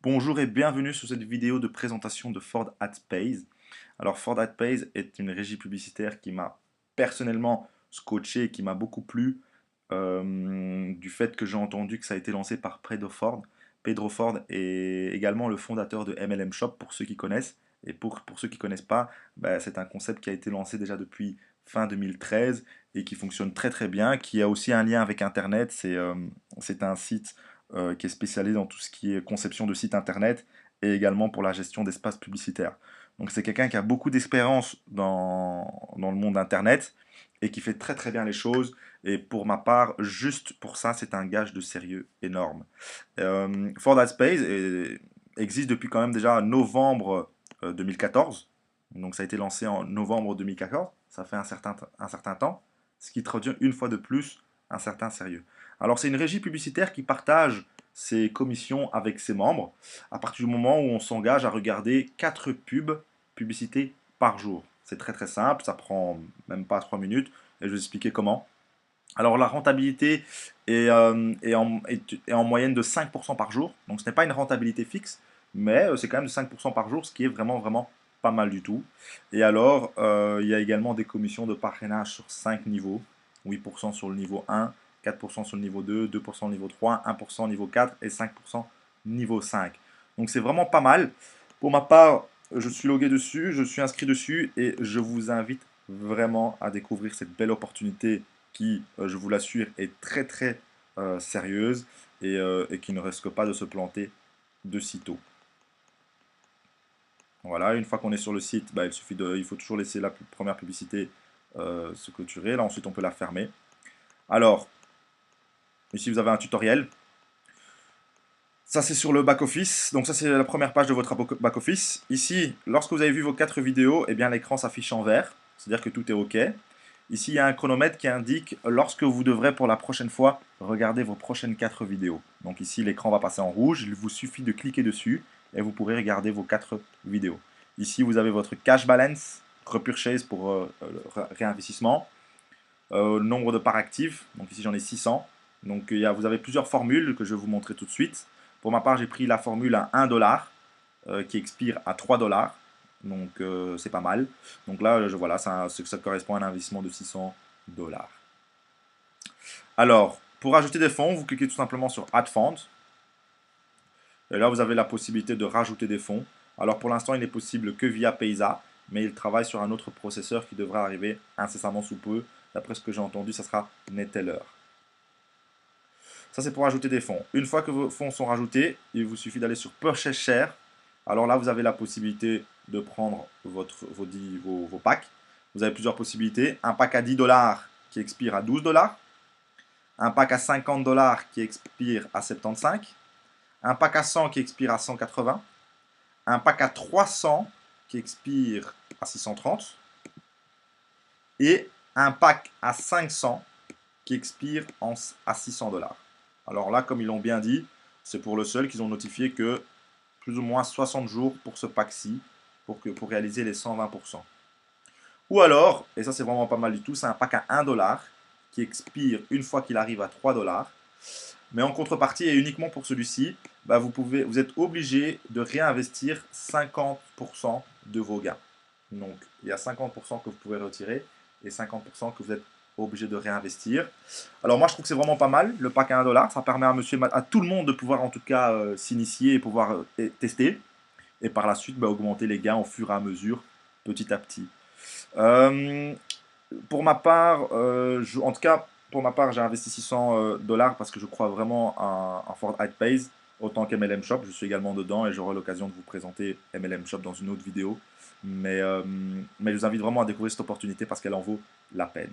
Bonjour et bienvenue sur cette vidéo de présentation de Ford AdPays. Alors Ford AdPays est une régie publicitaire qui m'a personnellement scotché et qui m'a beaucoup plu du fait que j'ai entendu que ça a été lancé par Pedro Ford. Pedro Ford est également le fondateur de MLM Shop pour ceux qui connaissent. Et pour ceux qui ne connaissent pas, c'est un concept qui a été lancé déjà depuis fin 2013 et qui fonctionne très très bien, qui a aussi un lien avec Internet. C'est un site qui est spécialisé dans tout ce qui est conception de sites internet et également pour la gestion d'espaces publicitaires. Donc c'est quelqu'un qui a beaucoup d'expérience dans le monde internet et qui fait très très bien les choses. Et pour ma part, juste pour ça, c'est un gage de sérieux énorme. Ford AdSpace existe depuis quand même déjà novembre 2014. Donc ça a été lancé en novembre 2014. Ça fait un certain temps, ce qui traduit une fois de plus un certain sérieux. Alors c'est une régie publicitaire qui partage ses commissions avec ses membres à partir du moment où on s'engage à regarder 4 publicités par jour. C'est très très simple, ça prend même pas 3 minutes et je vais vous expliquer comment. Alors la rentabilité est en moyenne de 5% par jour, donc ce n'est pas une rentabilité fixe, mais c'est quand même de 5% par jour, ce qui est vraiment vraiment pas mal du tout. Et alors, il y a également des commissions de parrainage sur 5 niveaux, 8% sur le niveau 1, 4% sur le niveau 2, 2% au niveau 3, 1% au niveau 4 et 5% niveau 5. Donc c'est vraiment pas mal. Pour ma part, je suis logué dessus, je suis inscrit dessus et je vous invite vraiment à découvrir cette belle opportunité qui, je vous l'assure, est très très sérieuse et qui ne risque pas de se planter de sitôt. Voilà, une fois qu'on est sur le site, il faut toujours laisser la première publicité se clôturer. Là, ensuite, on peut la fermer. Alors, ici, vous avez un tutoriel. Ça, c'est sur le back-office. Donc ça, c'est la première page de votre back-office. Ici, lorsque vous avez vu vos 4 vidéos, eh bien, l'écran s'affiche en vert. C'est-à-dire que tout est OK. Ici, il y a un chronomètre qui indique lorsque vous devrez pour la prochaine fois regarder vos prochaines 4 vidéos. Donc ici, l'écran va passer en rouge. Il vous suffit de cliquer dessus et vous pourrez regarder vos 4 vidéos. Ici, vous avez votre cash balance, repurchase pour le réinvestissement, nombre de parts actives. Donc ici, j'en ai 600. Donc vous avez plusieurs formules que je vais vous montrer tout de suite. Pour ma part, j'ai pris la formule à 1 dollar qui expire à 3 dollars. Donc c'est pas mal. Donc là, voilà, ça correspond à un investissement de 600 dollars. Alors, pour ajouter des fonds, vous cliquez tout simplement sur Add Fund. Et là, vous avez la possibilité de rajouter des fonds. Alors pour l'instant, il n'est possible que via Paysa, mais il travaille sur un autre processeur qui devrait arriver incessamment sous peu. D'après ce que j'ai entendu, ça sera Neteller. Ça, c'est pour ajouter des fonds. Une fois que vos fonds sont rajoutés, il vous suffit d'aller sur Purchase Share. Alors là, vous avez la possibilité de prendre vos packs. Vous avez plusieurs possibilités. Un pack à 10 dollars qui expire à 12 dollars. Un pack à 50 dollars qui expire à 75. Un pack à 100 qui expire à 180. Un pack à 300 qui expire à 630. Et un pack à 500 qui expire à 600 dollars. Alors là, comme ils l'ont bien dit, c'est pour le seul qu'ils ont notifié que plus ou moins 60 jours pour ce pack-ci pour réaliser les 120%. Ou alors, et ça c'est vraiment pas mal du tout, c'est un pack à 1 dollar qui expire une fois qu'il arrive à 3 dollars. Mais en contrepartie, et uniquement pour celui-ci, vous êtes obligé de réinvestir 50% de vos gains. Donc, il y a 50% que vous pouvez retirer et 50% que vous êtes obligé de réinvestir. Alors moi, je trouve que c'est vraiment pas mal, le pack à 1 dollar. Ça permet à tout le monde de pouvoir en tout cas s'initier et pouvoir tester. Et par la suite, augmenter les gains au fur et à mesure, petit à petit. Euh, pour ma part, en tout cas, pour ma part, j'ai investi 600 dollars parce que je crois vraiment à Ford AdPays, autant qu'MLM Shop. Je suis également dedans et j'aurai l'occasion de vous présenter MLM Shop dans une autre vidéo. Mais je vous invite vraiment à découvrir cette opportunité parce qu'elle en vaut la peine.